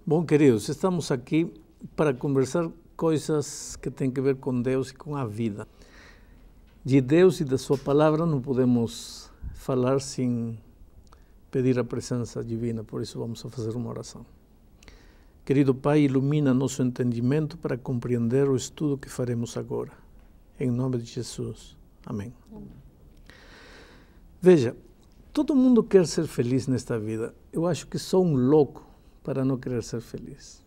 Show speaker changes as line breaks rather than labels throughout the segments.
Bom, queridos, estamos aqui para conversar coisas que têm a ver com Deus e com a vida. De Deus e da sua palavra não podemos falar sem pedir a presença divina, por isso vamos a fazer uma oração. Querido Pai, ilumina nosso entendimento para compreender o estudo que faremos agora. Em nome de Jesus. Amém. Veja, todo mundo quer ser feliz nesta vida. Eu acho que sou um louco para não querer ser feliz.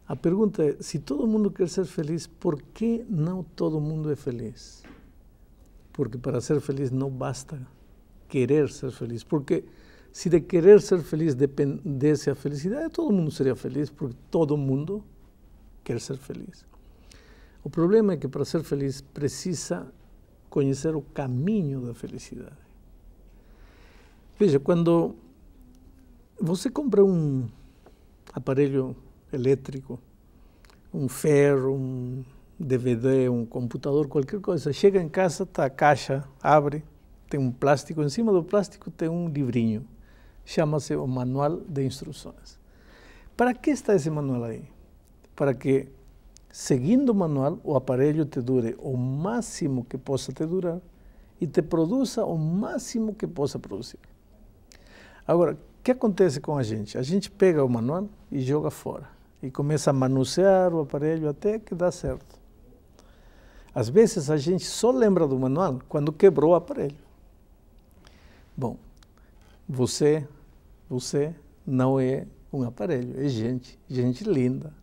A pergunta é, se todo mundo quer ser feliz, por que não todo mundo é feliz? Porque para ser feliz não basta querer ser feliz, porque se de querer ser feliz dependesse a felicidade, todo mundo seria feliz, porque todo mundo quer ser feliz. O problema é que para ser feliz precisa conhecer o caminho da felicidade. Veja, quando você compra um aparelho elétrico, um ferro, um DVD, um computador, qualquer coisa, chega em casa, está a caixa, abre, tem um plástico, em cima do plástico tem um livrinho, chama-se o Manual de Instruções. Para que está esse manual aí? Para que, seguindo o manual, o aparelho te dure o máximo que possa te durar e te produza o máximo que possa produzir. Agora, o que acontece com a gente? A gente pega o manual e joga fora. E começa a manusear o aparelho até que dá certo. Às vezes a gente só lembra do manual quando quebrou o aparelho. Bom, você não é um aparelho, é gente linda.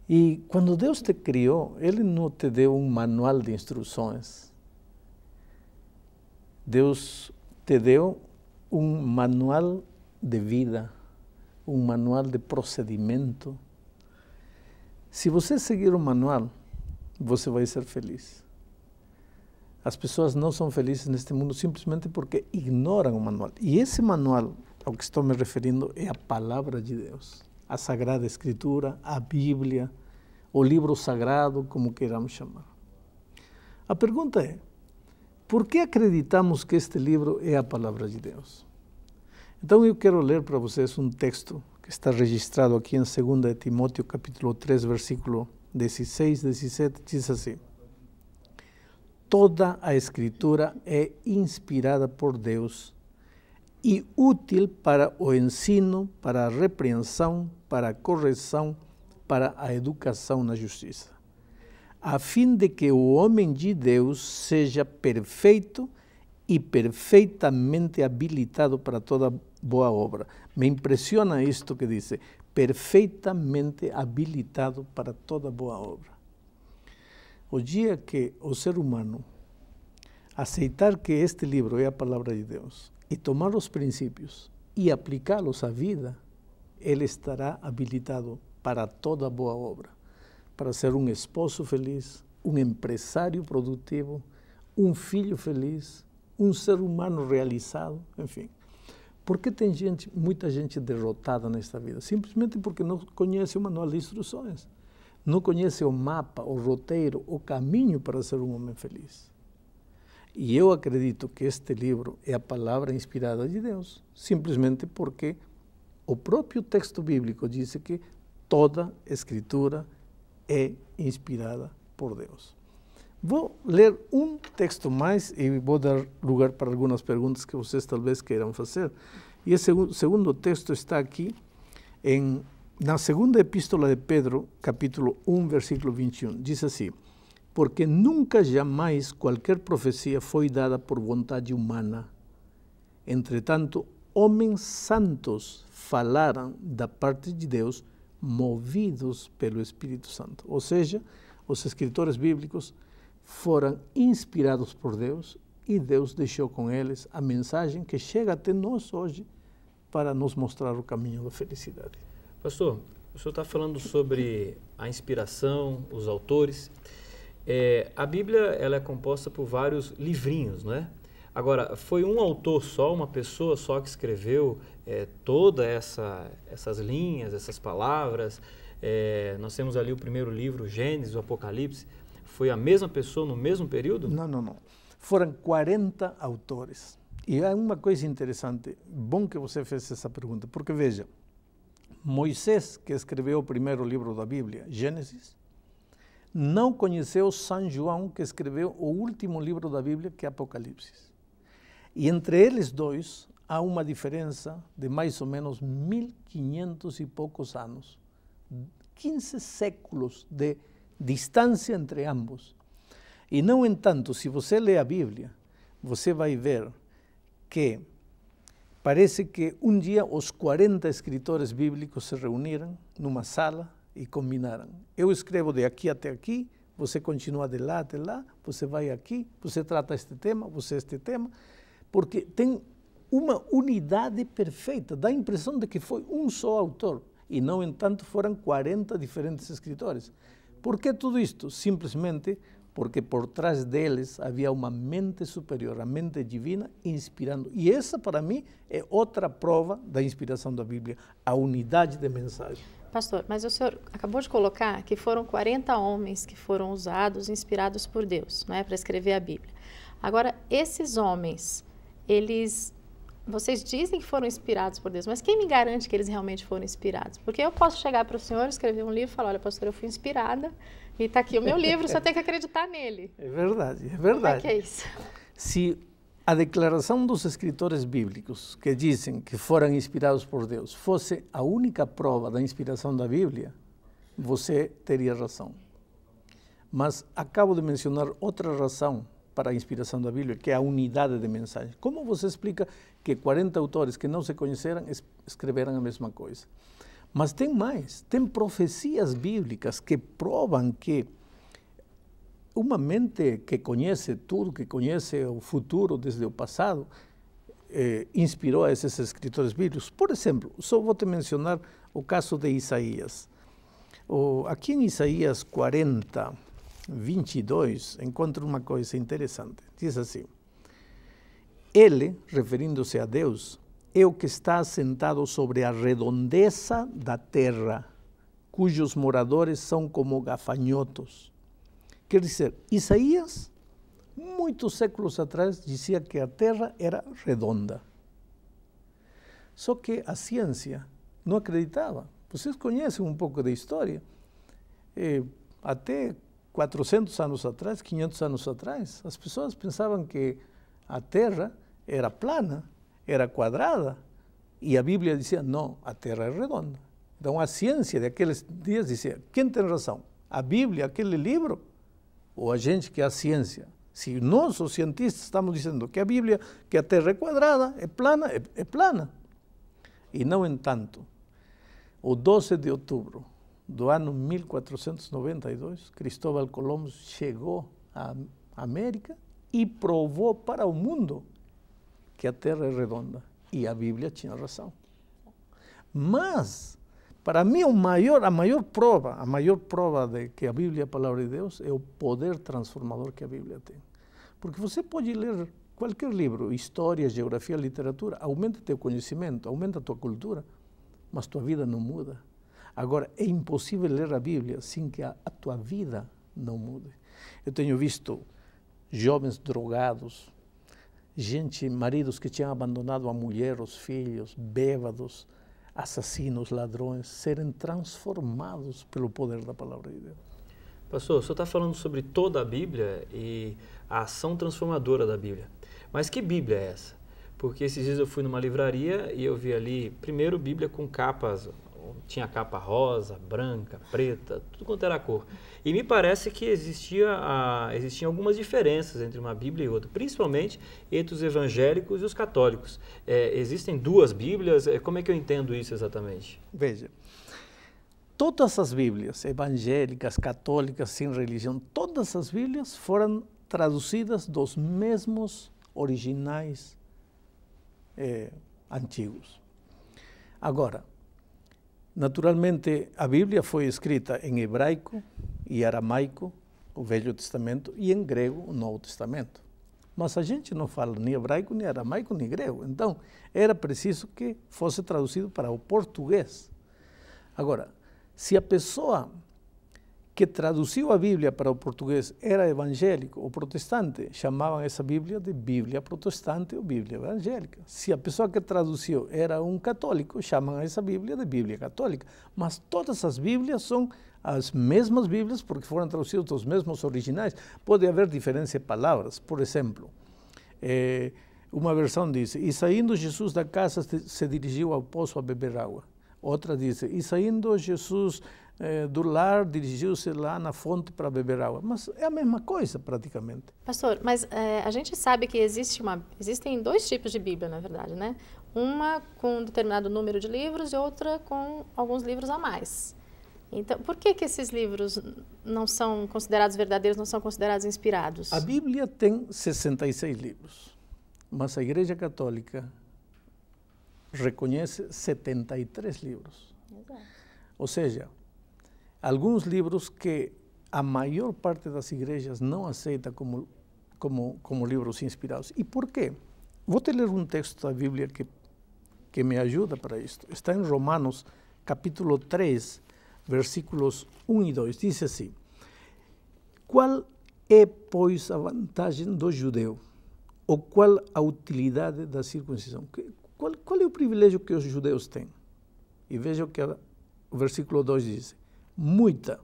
E quando Deus te criou, Ele não te deu um manual de instruções. Deus te deu um manual de vida, um manual de procedimento. Se você seguir o manual, você vai ser feliz. As pessoas não são felizes neste mundo simplesmente porque ignoram o manual. E esse manual, ao que estou me referindo, é a palavra de Deus. A Sagrada Escritura, a Bíblia, o livro sagrado, como queiramos chamar. A pergunta é, por que acreditamos que este livro é a palavra de Deus? Então eu quero ler para vocês um texto que está registrado aqui em 2 Timóteo capítulo 3, versículo 16, 17, diz assim: toda a Escritura é inspirada por Deus e útil para o ensino, para a repreensão, para a correção, para a educação na justiça, a fim de que o homem de Deus seja perfeito e perfeitamente habilitado para toda boa obra. Me impressiona isto que diz, perfeitamente habilitado para toda boa obra. O dia que o ser humano aceitar que este livro é a palavra de Deus e tomar os princípios e aplicá-los à vida, ele estará habilitado para toda boa obra, para ser um esposo feliz, um empresário produtivo, um filho feliz, um ser humano realizado, enfim. Por que tem muita gente derrotada nesta vida? Simplesmente porque não conhece o manual de instruções, não conhece o mapa, o roteiro, o caminho para ser um homem feliz. E eu acredito que este livro é a palavra inspirada de Deus, simplesmente porque o próprio texto bíblico diz que toda Escritura é inspirada por Deus. Vou ler um texto mais e vou dar lugar para algumas perguntas que vocês talvez queiram fazer. E esse segundo texto está aqui na segunda epístola de Pedro, capítulo 1, versículo 21. Diz assim: porque nunca jamais qualquer profecia foi dada por vontade humana. Entretanto, homens santos falaram da parte de Deus, movidos pelo Espírito Santo. Ou seja, os escritores bíblicos foram inspirados por Deus e Deus deixou com eles a mensagem que chega até nós hoje para nos mostrar o caminho da felicidade.
Pastor, o senhor está falando sobre a inspiração, os autores. A Bíblia ela é composta por vários livrinhos, não é? Agora, foi um autor só, uma pessoa só que escreveu todas essas linhas, essas palavras? Nós temos ali o primeiro livro, Gênesis, o Apocalipse. Foi a mesma pessoa no mesmo período?
Não. Foram 40 autores. E há uma coisa interessante, bom que você fez essa pergunta, porque veja, Moisés, que escreveu o primeiro livro da Bíblia, Gênesis, não conheceu São João, que escreveu o último livro da Bíblia, que é Apocalipse. E entre eles dois há uma diferença de mais ou menos 1500 e poucos anos. 15 séculos de distância entre ambos. E, no entanto, se você lê a Bíblia, você vai ver que parece que um dia os 40 escritores bíblicos se reuniram numa sala e combinaram. Eu escrevo de aqui até aqui, você continua de lá até lá, você vai aqui, você trata este tema, você este tema, porque tem uma unidade perfeita, dá a impressão de que foi um só autor, e, no entanto, foram 40 diferentes escritores. Por que tudo isto? Simplesmente porque por trás deles havia uma mente superior, a mente divina, inspirando. E essa, para mim, é outra prova da inspiração da Bíblia, a unidade de mensagem.
Pastor, mas o senhor acabou de colocar que foram 40 homens que foram usados, inspirados por Deus, não é, para escrever a Bíblia. Agora, esses homens, vocês dizem que foram inspirados por Deus, mas quem me garante que eles realmente foram inspirados? Porque eu posso chegar para o senhor, escrever um livro e falar, olha, pastor, eu fui inspirada e está aqui o meu livro, só tem que acreditar nele.
É verdade, é verdade.
Como é que é isso?
Se a declaração dos escritores bíblicos que dizem que foram inspirados por Deus fosse a única prova da inspiração da Bíblia, você teria razão. Mas acabo de mencionar outra razão para a inspiração da Bíblia, que é a unidade de mensagem. Como você explica que 40 autores que não se conheceram escreveram a mesma coisa? Mas tem mais, tem profecias bíblicas que provam que uma mente que conhece tudo, que conhece o futuro desde o passado, inspirou a esses escritores bíblicos. Por exemplo, só vou te mencionar o caso de Isaías. Aqui em Isaías 40, 22, encontro uma coisa interessante. Diz assim: Ele, referindo-se a Deus, é o que está assentado sobre a redondeza da terra, cujos moradores são como gafanhotos. Quer dizer, Isaías, muitos séculos atrás, dizia que a terra era redonda. Só que a ciência não acreditava. Vocês conhecem um pouco da história. Até 400 anos atrás, 500 anos atrás, as pessoas pensavam que a terra era plana, era quadrada, e a Bíblia dizia, não, a terra é redonda. Então a ciência daqueles dias dizia, quem tem razão? A Bíblia, aquele livro, ou a gente que é a ciência? Se nós, os cientistas, estamos dizendo que a Bíblia, que a terra é quadrada, é plana, é plana. E, no entanto, o 12 de outubro do ano 1492, Cristóbal Colombo chegou à América e provou para o mundo que a Terra é redonda. E a Bíblia tinha razão. Mas, para mim, a maior prova de que a Bíblia é a palavra de Deus é o poder transformador que a Bíblia tem. Porque você pode ler qualquer livro, história, geografia, literatura, aumenta teu conhecimento, aumenta tua cultura, mas tua vida não muda. Agora, é impossível ler a Bíblia sem que a tua vida não mude. Eu tenho visto jovens drogados, maridos que tinham abandonado a mulher, os filhos, bêbados, assassinos, ladrões, serem transformados pelo poder da palavra de Deus.
Pastor, o senhor está falando sobre toda a Bíblia e a ação transformadora da Bíblia. Mas que Bíblia é essa? Porque esses dias eu fui numa livraria e eu vi ali, primeiro, Bíblia com capas, tinha capa rosa, branca, preta, tudo quanto era cor. E me parece que existiam algumas diferenças entre uma Bíblia e outra, principalmente entre os evangélicos e os católicos. Existem duas Bíblias? Como é que eu entendo isso exatamente?
Veja, todas as Bíblias, evangélicas, católicas, sem religião, todas as Bíblias foram traduzidas dos mesmos originais antigos. Agora, naturalmente, a Bíblia foi escrita em hebraico e aramaico, o Velho Testamento, e em grego, o Novo Testamento. Mas a gente não fala nem hebraico, nem aramaico, nem grego. Então, era preciso que fosse traduzido para o português. Agora, se a pessoa que traduziu a Bíblia para o português era evangélico ou protestante, chamavam essa Bíblia de Bíblia protestante ou Bíblia evangélica. Se a pessoa que traduziu era um católico, chamam essa Bíblia de Bíblia católica. Mas todas as Bíblias são as mesmas Bíblias porque foram traduzidas dos mesmos originais. Pode haver diferença de palavras. Por exemplo, uma versão diz, e saindo Jesus da casa se dirigiu ao poço a beber água. Outra diz, e saindo Jesus do lar, dirigiu-se lá na fonte para beber água. Mas é a mesma coisa, praticamente.
Pastor, mas a gente sabe que existem dois tipos de Bíblia, na verdade, né? Uma com um determinado número de livros e outra com alguns livros a mais. Então, por que esses livros não são considerados verdadeiros, não são considerados inspirados?
A Bíblia tem 66 livros, mas a Igreja Católica reconhece 73 livros.
Exato.
Ou seja, alguns livros que a maior parte das igrejas não aceita como livros inspirados. E por quê? Vou te ler um texto da Bíblia que me ajuda para isto. Está em Romanos, capítulo 3, versículos 1 e 2. Diz assim, qual é, pois, a vantagem do judeu? Ou qual a utilidade da circuncisão? Qual é o privilégio que os judeus têm? E vejam que o versículo 2 diz, muita,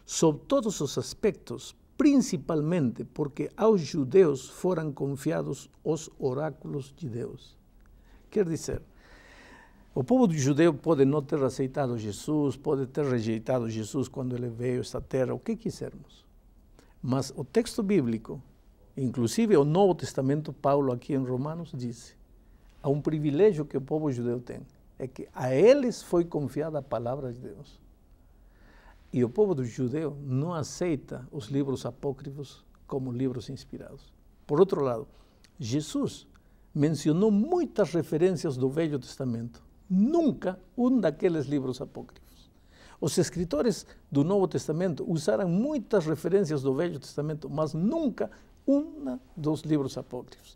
sob todos os aspectos, principalmente porque aos judeus foram confiados os oráculos de Deus. Quer dizer, o povo judeu pode não ter aceitado Jesus, pode ter rejeitado Jesus quando ele veio a esta terra, o que quisermos. Mas o texto bíblico, inclusive o Novo Testamento, Paulo aqui em Romanos, diz, há um privilégio que o povo judeu tem, é que a eles foi confiada a palavra de Deus. E o povo do judeu não aceita os livros apócrifos como livros inspirados. Por outro lado, Jesus mencionou muitas referências do Velho Testamento, nunca um daqueles livros apócrifos. Os escritores do Novo Testamento usaram muitas referências do Velho Testamento, mas nunca um dos livros apócrifos.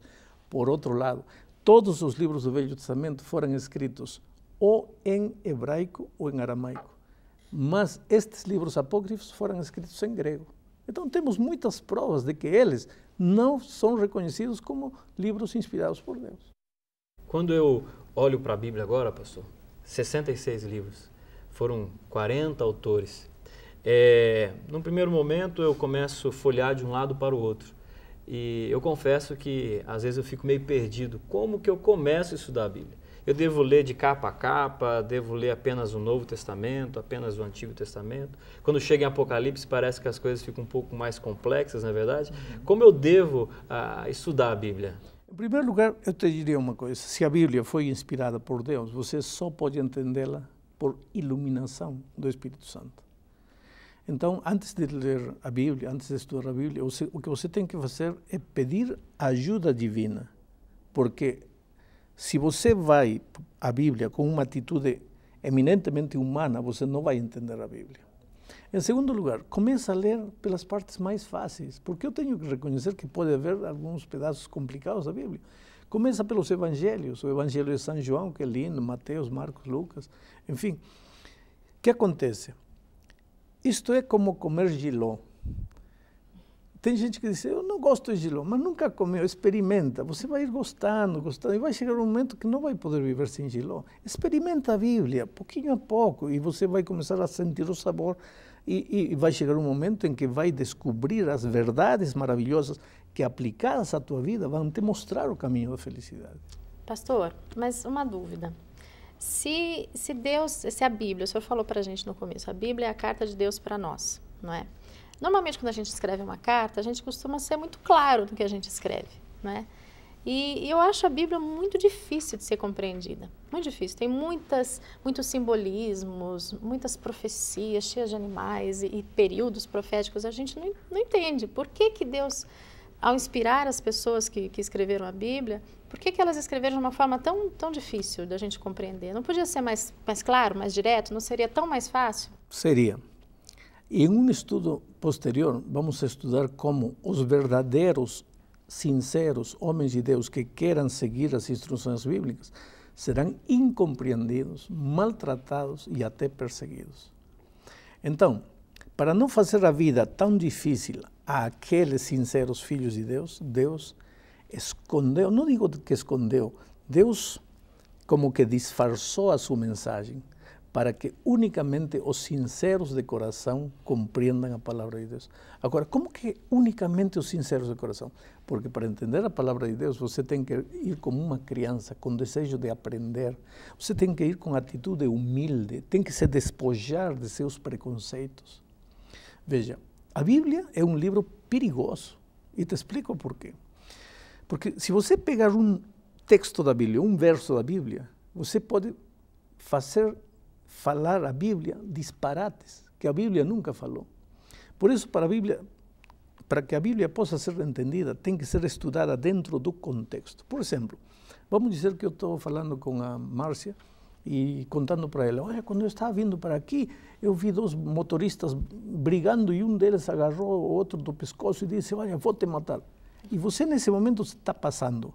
Por outro lado, todos os livros do Velho Testamento foram escritos ou em hebraico ou em aramaico. Mas estes livros apócrifos foram escritos em grego. Então temos muitas provas de que eles não são reconhecidos como livros inspirados por Deus.
Quando eu olho para a Bíblia agora, pastor, 66 livros, foram 40 autores. Num primeiro momento eu começo a folhear de um lado para o outro. E eu confesso que às vezes eu fico meio perdido. Como que eu começo a estudar a Bíblia? Eu devo ler de capa a capa, devo ler apenas o Novo Testamento, apenas o Antigo Testamento. Quando chega em Apocalipse parece que as coisas ficam um pouco mais complexas, não é verdade? Como eu devo estudar a Bíblia?
Em primeiro lugar, eu te diria uma coisa. Se a Bíblia foi inspirada por Deus, você só pode entendê-la por iluminação do Espírito Santo. Então, antes de ler a Bíblia, antes de estudar a Bíblia, o que você tem que fazer é pedir ajuda divina. Porque se você vai à Bíblia com uma atitude eminentemente humana, você não vai entender a Bíblia. Em segundo lugar, começa a ler pelas partes mais fáceis, porque eu tenho que reconhecer que pode haver alguns pedaços complicados da Bíblia. Começa pelos evangelhos, o Evangelho de São João, que é lindo, Mateus, Marcos, Lucas, enfim. O que acontece? Isto é como comer jiló. Tem gente que diz, eu não gosto de jiló, mas nunca comeu, experimenta. Você vai ir gostando, e vai chegar um momento que não vai poder viver sem jiló. Experimenta a Bíblia, pouquinho a pouco, e você vai começar a sentir o sabor, e vai chegar um momento em que vai descobrir as verdades maravilhosas que, aplicadas à tua vida, vão te mostrar o caminho da felicidade.
Pastor, mas uma dúvida. Se a Bíblia, o senhor falou para a gente no começo, a Bíblia é a carta de Deus para nós, não é? Normalmente, quando a gente escreve uma carta, a gente costuma ser muito claro no que a gente escreve, né? E eu acho a Bíblia muito difícil de ser compreendida, muito difícil. Tem muitos simbolismos, muitas profecias cheias de animais e períodos proféticos. A gente não entende por que Deus, ao inspirar as pessoas que escreveram a Bíblia, por que elas escreveram de uma forma tão difícil da gente compreender? Não podia ser mais claro, mais direto? Não seria tão mais fácil?
Seria. Em um estudo posterior, vamos estudar como os verdadeiros, sinceros homens de Deus que queiram seguir as instruções bíblicas serão incompreendidos, maltratados e até perseguidos. Então, para não fazer a vida tão difícil àqueles sinceros filhos de Deus, Deus escondeu, não digo que escondeu, Deus como que disfarçou a sua mensagem para que unicamente os sinceros de coração compreendam a palavra de Deus. Agora, como que unicamente os sinceros de coração? Porque para entender a palavra de Deus, você tem que ir como uma criança, com desejo de aprender. Você tem que ir com atitude humilde, tem que se despojar de seus preconceitos. Veja, a Bíblia é um livro perigoso, e te explico por quê. Porque se você pegar um texto da Bíblia, um verso da Bíblia, você pode falar a Bíblia disparates, que a Bíblia nunca falou. Por isso, para que a Bíblia possa ser entendida, tem que ser estudada dentro do contexto. Por exemplo, vamos dizer que eu estou falando com a Márcia e contando para ela, olha, quando eu estava vindo para aqui, eu vi 2 motoristas brigando e um deles agarrou o outro do pescoço e disse, olha, vou te matar. E você nesse momento está passando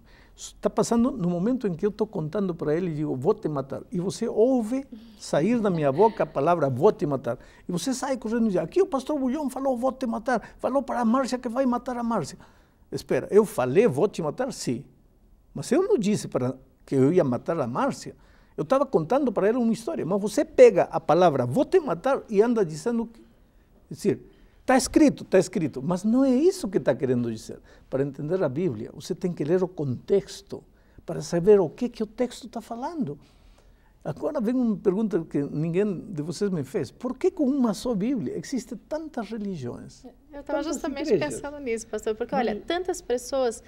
no momento em que eu estou contando para ele e digo, vou te matar. E você ouve sair da minha boca a palavra, vou te matar. E você sai correndo e diz, aqui o pastor Bulhão falou, vou te matar. Falou para a Márcia que vai matar a Márcia. Espera, eu falei, vou te matar? Sim. Mas eu não disse que eu ia matar a Márcia. Eu estava contando para ela uma história. Mas você pega a palavra, vou te matar, e anda dizendo que... É decir, está escrito, mas não é isso que está querendo dizer. Para entender a Bíblia, você tem que ler o contexto, para saber o que o texto está falando. Agora vem uma pergunta que ninguém de vocês me fez. Por que com uma só Bíblia existem tantas religiões?
Eu estava justamente pensando nisso, pastor, porque olha, tantas pessoas,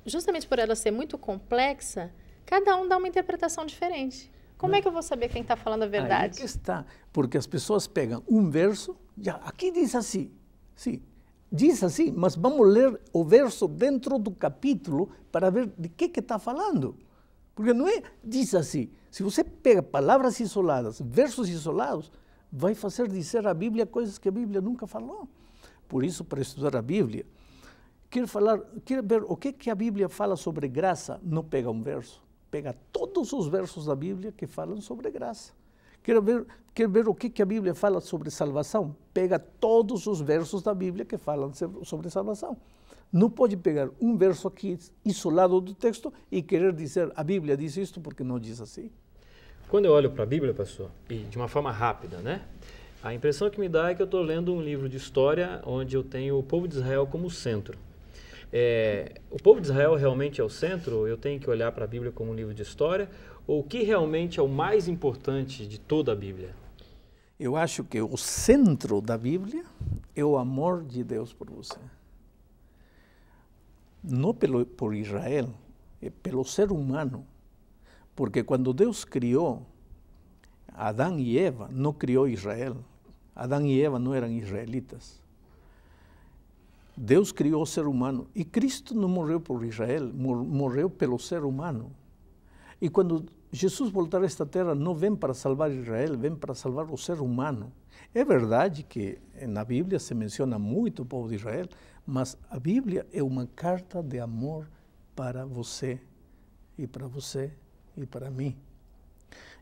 justamente por ela ser muito complexa, cada um dá uma interpretação diferente. Como é que eu vou saber quem está falando a verdade?
Aí que está, porque as pessoas pegam um verso, já aqui diz assim, sim, diz assim, mas vamos ler o verso dentro do capítulo para ver de que está falando. Porque não é, diz assim, se você pega palavras isoladas, versos isolados, vai fazer dizer a Bíblia coisas que a Bíblia nunca falou. Por isso, para estudar a Bíblia, quer ver o que a Bíblia fala sobre graça, não pega um verso. Pega todos os versos da Bíblia que falam sobre graça. Quer ver o que a Bíblia fala sobre salvação? Pega todos os versos da Bíblia que falam sobre salvação. Não pode pegar um verso aqui isolado do texto e querer dizer a Bíblia diz isto porque não diz assim.
Quando eu olho para a Bíblia, pastor, e de uma forma rápida, né? A impressão que me dá é que eu estou lendo um livro de história onde eu tenho o povo de Israel como centro. O povo de Israel realmente é o centro? Eu tenho que olhar para a Bíblia como um livro de história? Ou o que realmente é o mais importante de toda a Bíblia?
Eu acho que o centro da Bíblia é o amor de Deus por você. Não por Israel, é pelo ser humano. Porque quando Deus criou Adão e Eva, não criou Israel. Adão e Eva não eram israelitas. Deus criou o ser humano e Cristo não morreu por Israel, morreu pelo ser humano. E quando Jesus voltar a esta terra, não vem para salvar Israel, vem para salvar o ser humano. É verdade que na Bíblia se menciona muito o povo de Israel, mas a Bíblia é uma carta de amor para você e para mim.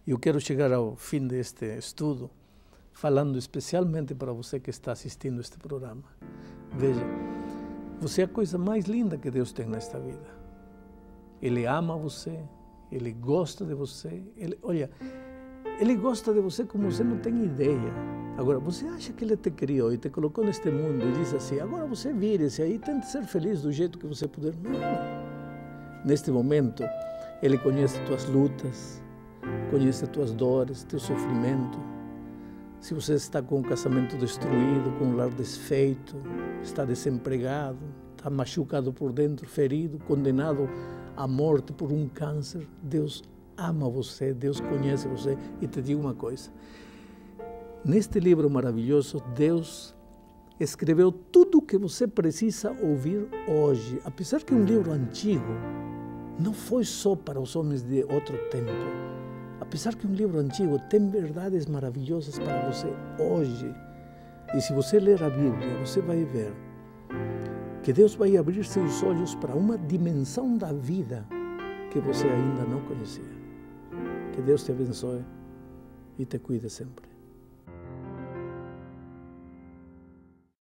Eu quero chegar ao fim deste estudo falando especialmente para você que está assistindo este programa. Veja, você é a coisa mais linda que Deus tem nesta vida. Ele ama você, Ele gosta de você. Ele gosta de você como você não tem ideia. Agora, você acha que Ele te criou e te colocou neste mundo e diz assim, agora você vire-se aí e tente ser feliz do jeito que você puder? Não. Neste momento, Ele conhece tuas lutas, conhece tuas dores, teu sofrimento. Se você está com o casamento destruído, com o lar desfeito, está desempregado, está machucado por dentro, ferido, condenado à morte por um câncer, Deus ama você, Deus conhece você. E te digo uma coisa, neste livro maravilhoso, Deus escreveu tudo o que você precisa ouvir hoje. Apesar que é um livro antigo, não foi só para os homens de outro tempo. Apesar que é um livro antigo, tem verdades maravilhosas para você hoje. E se você ler a Bíblia, você vai ver que Deus vai abrir seus olhos para uma dimensão da vida que você ainda não conhecia. Que Deus te abençoe e te cuide sempre.